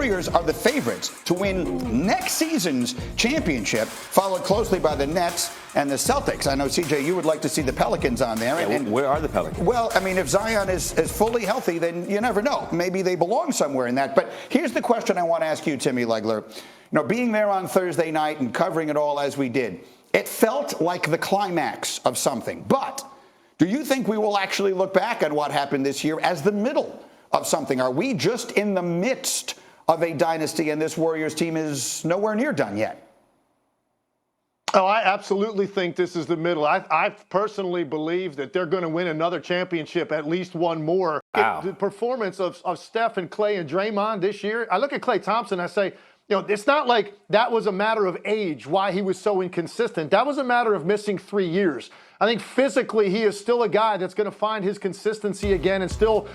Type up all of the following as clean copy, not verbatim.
Warriors are the favorites to win next season's championship, followed closely by the Nets and the Celtics. I know, CJ, you would like to see the Pelicans on there. Yeah, and where are the Pelicans? Well, I mean, if Zion is fully healthy, then you never know. Maybe they belong somewhere in that. But here's the question I want to ask you, Timmy Legler. Being there on Thursday night and covering it all as we did, it felt like the climax of something. But do you think we will actually look back on what happened this year as the middle of something? Are we just in the midst of a dynasty and this Warriors team is nowhere near done yet? Oh, I absolutely think this is the middle. I personally believe that they're going to win another championship, at least one more. Wow. The performance of Steph and Klay and Draymond this year, I look at Klay Thompson, I say, it's not like that was a matter of age, why he was so inconsistent. That was a matter of missing 3 years. I think physically he is still a guy that's going to find his consistency again and still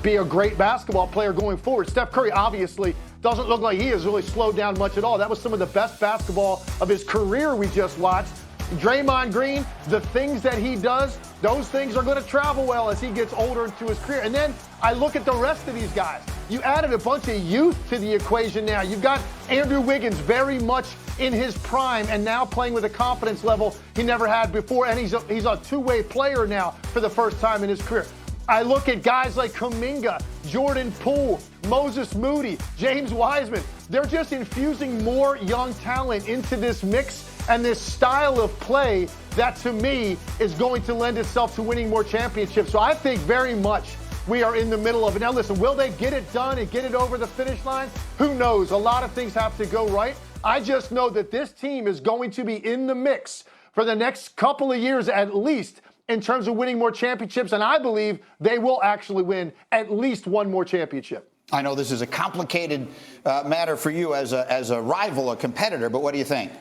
be a great basketball player going forward. Steph Curry obviously doesn't look like he has really slowed down much at all. That was some of the best basketball of his career we just watched. Draymond Green, the things that he does, those things are going to travel well as he gets older into his career. And then I look at the rest of these guys. You added a bunch of youth to the equation now. You've got Andrew Wiggins very much in his prime and now playing with a confidence level he never had before. And he's a two-way player now for the first time in his career. I look at guys like Kuminga, Jordan Poole, Moses Moody, James Wiseman. They're just infusing more young talent into this mix and this style of play that, to me, is going to lend itself to winning more championships. So I think very much we are in the middle of it. Now, listen, will they get it done and get it over the finish line? Who knows? A lot of things have to go right. I just know that this team is going to be in the mix for the next couple of years at least in terms of winning more championships, and I believe they will actually win at least one more championship. I know this is a complicated matter for you as a rival, a competitor, but what do you think?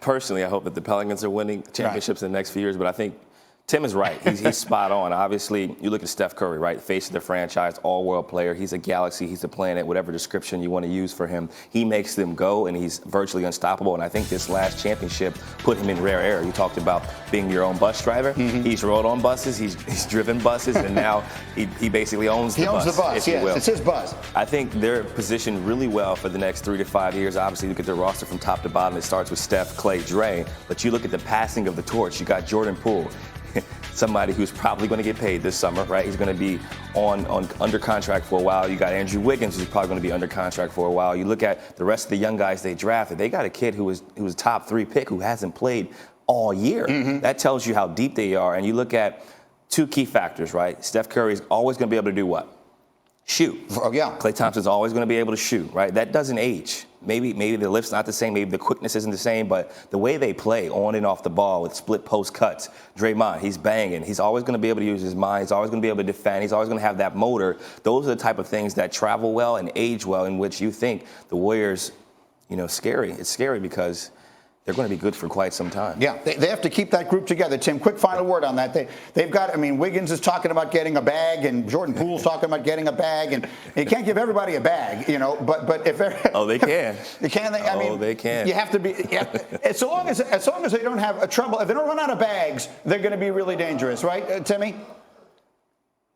Personally, I hope that the Pelicans are winning championships in the next few years, but I think Tim is right. He's spot on. Obviously, you look at Steph Curry, right? Face of the franchise, all-world player. He's a galaxy. He's a planet, whatever description you want to use for him. He makes them go, and he's virtually unstoppable. And I think this last championship put him in rare air. You talked about being your own bus driver. Mm-hmm. He's rode on buses. He's driven buses, and now he basically owns the bus. He owns the bus, yes. It's his bus. I think they're positioned really well for the next 3 to 5 years. Obviously, look at their roster from top to bottom. It starts with Steph, Klay, Dre. But you look at the passing of the torch. You got Jordan Poole. Somebody who's probably going to get paid this summer, right? He's going to be on under contract for a while. You got Andrew Wiggins, who's probably going to be under contract for a while. You look at the rest of the young guys they drafted. They got a kid who was a top 3 pick who hasn't played all year. Mm-hmm. That tells you how deep they are. And you look at 2 key factors, right? Steph Curry's always going to be able to do what? Shoot. Oh, yeah. Klay Thompson's always going to be able to shoot, right? That doesn't age. Maybe the lift's not the same, maybe the quickness isn't the same, but the way they play on and off the ball with split post cuts, Draymond, he's banging. He's always going to be able to use his mind. He's always going to be able to defend. He's always going to have that motor. Those are the type of things that travel well and age well, in which you think the Warriors, scary. It's scary because they're going to be good for quite some time. Yeah, they have to keep that group together. Tim, quick final word on that. They've got, Wiggins is talking about getting a bag, and Jordan Poole's talking about getting a bag, and you can't give everybody a bag, but if they're... Oh, they can. Can they? They can. You have to be... as long as they don't have a trouble, if they don't run out of bags, they're going to be really dangerous, right, Timmy?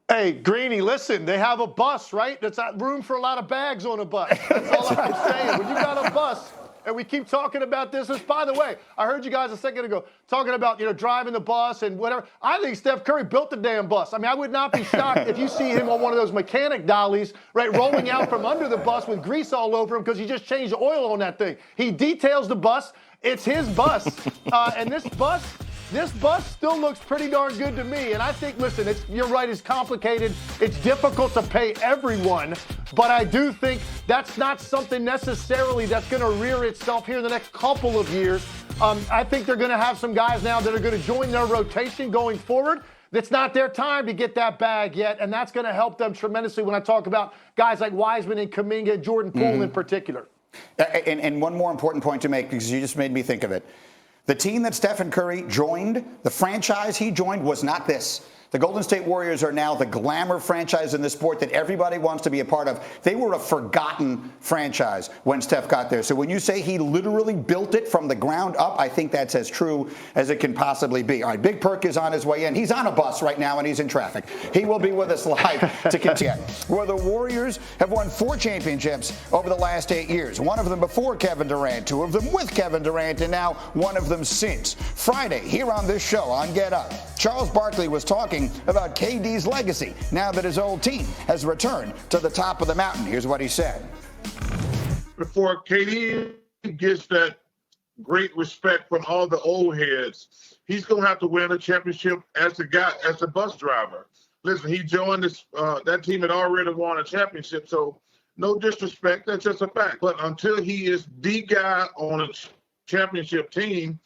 Hey, Greeny, listen, they have a bus, right? There's not room for a lot of bags on a bus. That's all I'm saying. When you got a bus... And we keep talking about this. By the way, I heard you guys a second ago talking about, driving the bus and whatever. I think Steph Curry built the damn bus. I would not be shocked if you see him on one of those mechanic dollies, right, rolling out from under the bus with grease all over him because he just changed the oil on that thing. He details the bus. It's his bus. And this bus still looks pretty darn good to me. And I think, listen, you're right, it's complicated. It's difficult to pay everyone. But I do think that's not something necessarily that's going to rear itself here in the next couple of years. I think they're going to have some guys now that are going to join their rotation going forward. It's not their time to get that bag yet, and that's going to help them tremendously when I talk about guys like Wiseman and Kuminga, Jordan Poole in particular. And one more important point to make, because you just made me think of it. The team that Stephen Curry joined, the franchise he joined, was not this. The Golden State Warriors are now the glamour franchise in the sport that everybody wants to be a part of. They were a forgotten franchise when Steph got there. So when you say he literally built it from the ground up, I think that's as true as it can possibly be. All right, Big Perk is on his way in. He's on a bus right now and he's in traffic. He will be with us live to continue. Where the Warriors have won 4 championships over the last 8 years. One of them before Kevin Durant, 2 of them with Kevin Durant, and now one of them since. Friday, here on this show on Get Up, Charles Barkley was talking about KD's legacy now that his old team has returned to the top of the mountain. Here's what he said. Before KD gets that great respect from all the old heads, he's going to have to win a championship as the bus driver. Listen, he joined this, that team had already won a championship, so no disrespect, that's just a fact. But until he is the guy on a championship team,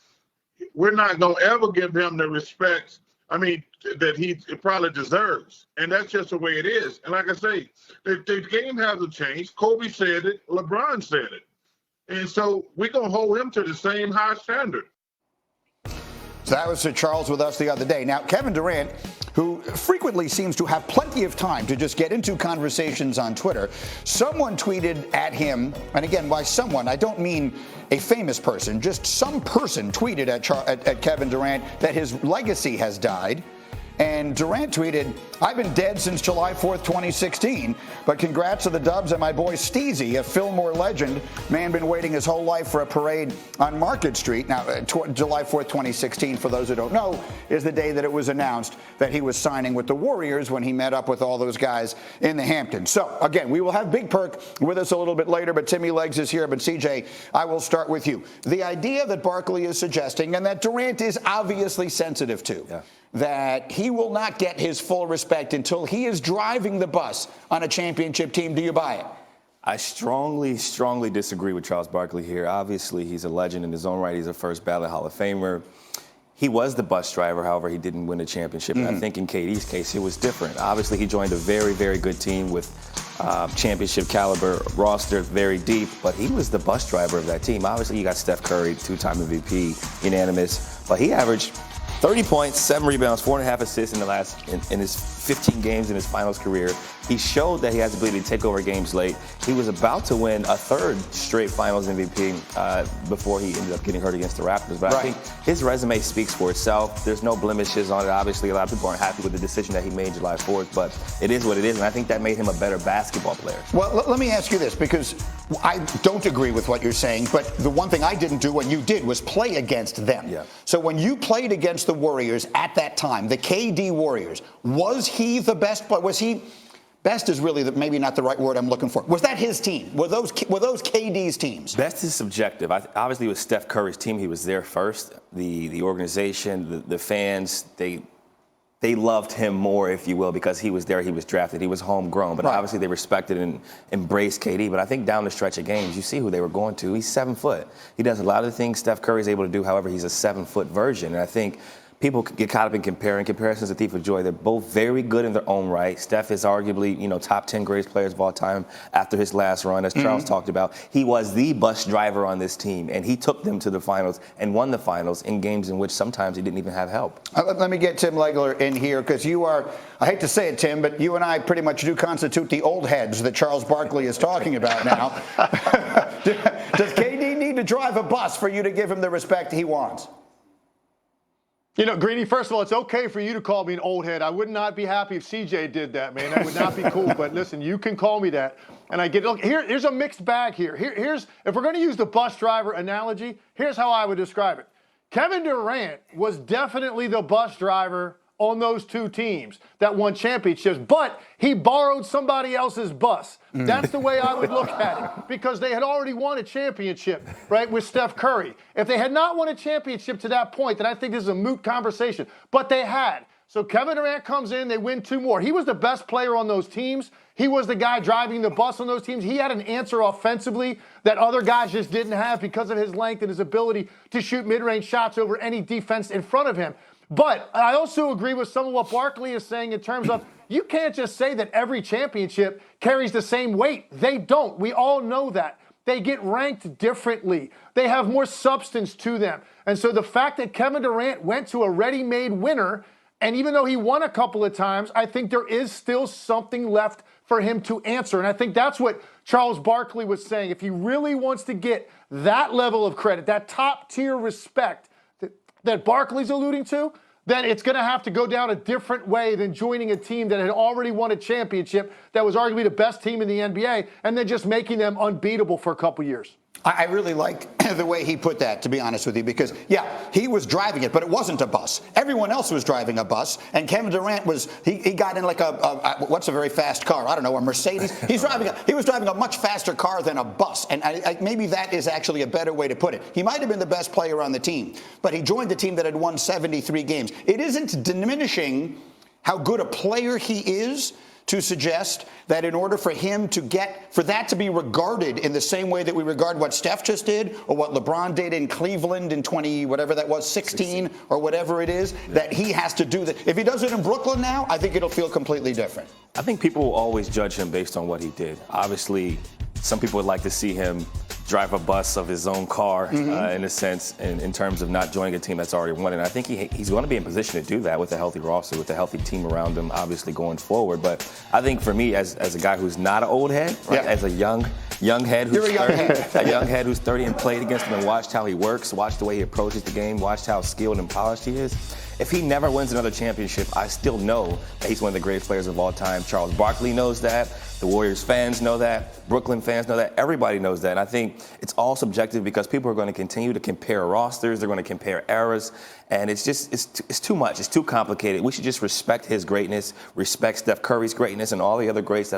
we're not going to ever give him the respect, that he probably deserves. And that's just the way it is. And like I say, the game hasn't changed. Kobe said it. LeBron said it. And so we're going to hold him to the same high standard. So that was Sir Charles with us the other day. Now, Kevin Durant, who frequently seems to have plenty of time to just get into conversations on Twitter, someone tweeted at him, and again, by someone, I don't mean a famous person, just some person tweeted at Kevin Durant that his legacy has died. And Durant tweeted, "I've been dead since July 4th, 2016, but congrats to the Dubs and my boy Steezy, a Fillmore legend. Man been waiting his whole life for a parade on Market Street." Now, July 4th, 2016, for those who don't know, is the day that it was announced that he was signing with the Warriors when he met up with all those guys in the Hamptons. So, again, we will have Big Perk with us a little bit later, but Timmy Legs is here. But, CJ, I will start with you. The idea that Barkley is suggesting, and that Durant is obviously sensitive to, that he will not get his full respect until he is driving the bus on a championship team. Do you buy it? I strongly, strongly disagree with Charles Barkley here. Obviously, he's a legend in his own right. He's a first ballot Hall of Famer. He was the bus driver, however, he didn't win a championship. And I think in KD's case, it was different. Obviously, he joined a very, very good team with championship caliber roster, very deep, but he was the bus driver of that team. Obviously, you got Steph Curry, 2-time MVP, unanimous, but he averaged 30 points, 7 rebounds, 4.5 assists in his 15 games in his finals career. He showed that he has the ability to take over games late. He was about to win a 3rd straight finals MVP before he ended up getting hurt against the Raptors. But I think his resume speaks for itself. There's no blemishes on it. Obviously, a lot of people aren't happy with the decision that he made July 4th, but it is what it is, and I think that made him a better basketball player. Well, let me ask you this, because I don't agree with what you're saying, but the one thing I didn't do when you did was play against them. Yeah. So when you played against the Warriors at that time, the KD Warriors, was he the best? Was he best? Is really maybe not the right word I'm looking for. Was that his team? Were those KD's teams? Best is subjective. Obviously, it was Steph Curry's team. He was there first. The organization, the fans, they loved him more, if you will, because he was there, he was drafted, he was homegrown. But obviously they respected and embraced KD. But I think down the stretch of games, you see who they were going to. He's 7 foot. He does a lot of the things Steph Curry is able to do. However, he's a 7 foot version. And I think people get caught up in comparing. Comparison's a thief of joy. They're both very good in their own right. Steph is arguably, top 10 greatest players of all time after his last run, as Charles talked about. He was the bus driver on this team, and he took them to the finals and won the finals in games in which sometimes he didn't even have help. Let me get Tim Legler in here, because you are, I hate to say it, Tim, but you and I pretty much do constitute the old heads that Charles Barkley is talking about now. Does KD need to drive a bus for you to give him the respect he wants? Greeny, first of all, it's okay for you to call me an old head. I would not be happy if CJ did that, man. That would not be cool. But listen, you can call me that. And I get it. Look, here's a mixed bag here. Here's if we're going to use the bus driver analogy, here's how I would describe it. Kevin Durant was definitely the bus driver on those 2 teams that won championships, but he borrowed somebody else's bus. That's the way I would look at it, because they had already won a championship, right, with Steph Curry. If they had not won a championship to that point, then I think this is a moot conversation, but they had. So Kevin Durant comes in, they win 2 more. He was the best player on those teams. He was the guy driving the bus on those teams. He had an answer offensively that other guys just didn't have because of his length and his ability to shoot mid-range shots over any defense in front of him. But I also agree with some of what Barkley is saying in terms of you can't just say that every championship carries the same weight. They don't. We all know that. They get ranked differently. They have more substance to them. And so the fact that Kevin Durant went to a ready-made winner And even though he won a couple of times, I think there is still something left for him to answer. And I think that's what Charles Barkley was saying. If he really wants to get that level of credit, that top tier respect that Barkley's alluding to, then it's going to have to go down a different way than joining a team that had already won a championship, that was arguably the best team in the NBA, and then just making them unbeatable for a couple years. I really like the way he put that, to be honest with you, because, yeah, he was driving it, but it wasn't a bus. Everyone else was driving a bus, and Kevin Durant he got in like what's a very fast car? I don't know, a Mercedes. He was driving a much faster car than a bus, and maybe that is actually a better way to put it. He might have been the best player on the team, but he joined the team that had won 73 games. It isn't diminishing how good a player he is to suggest that in order for him for that to be regarded in the same way that we regard what Steph just did or what LeBron did in Cleveland in 16 or whatever it is, that he has to do that. If he does it in Brooklyn now, I think it'll feel completely different. I think people will always judge him based on what he did. Obviously, some people would like to see him drive a bus of his own car, in a sense, in terms of not joining a team that's already won. And I think he's going to be in position to do that with a healthy roster, with a healthy team around him, obviously going forward. But I think for me, as a guy who's not an old head, right, as a young head who's 30, a young head who's 30 and played against him and watched how he works, watched the way he approaches the game, watched how skilled and polished he is. If he never wins another championship, I still know that he's one of the greatest players of all time. Charles Barkley knows that. The Warriors fans know that. Brooklyn fans know that. Everybody knows that. And I think it's all subjective because people are going to continue to compare rosters. They're going to compare eras. And it's too much. It's too complicated. We should just respect his greatness, respect Steph Curry's greatness, and all the other greats that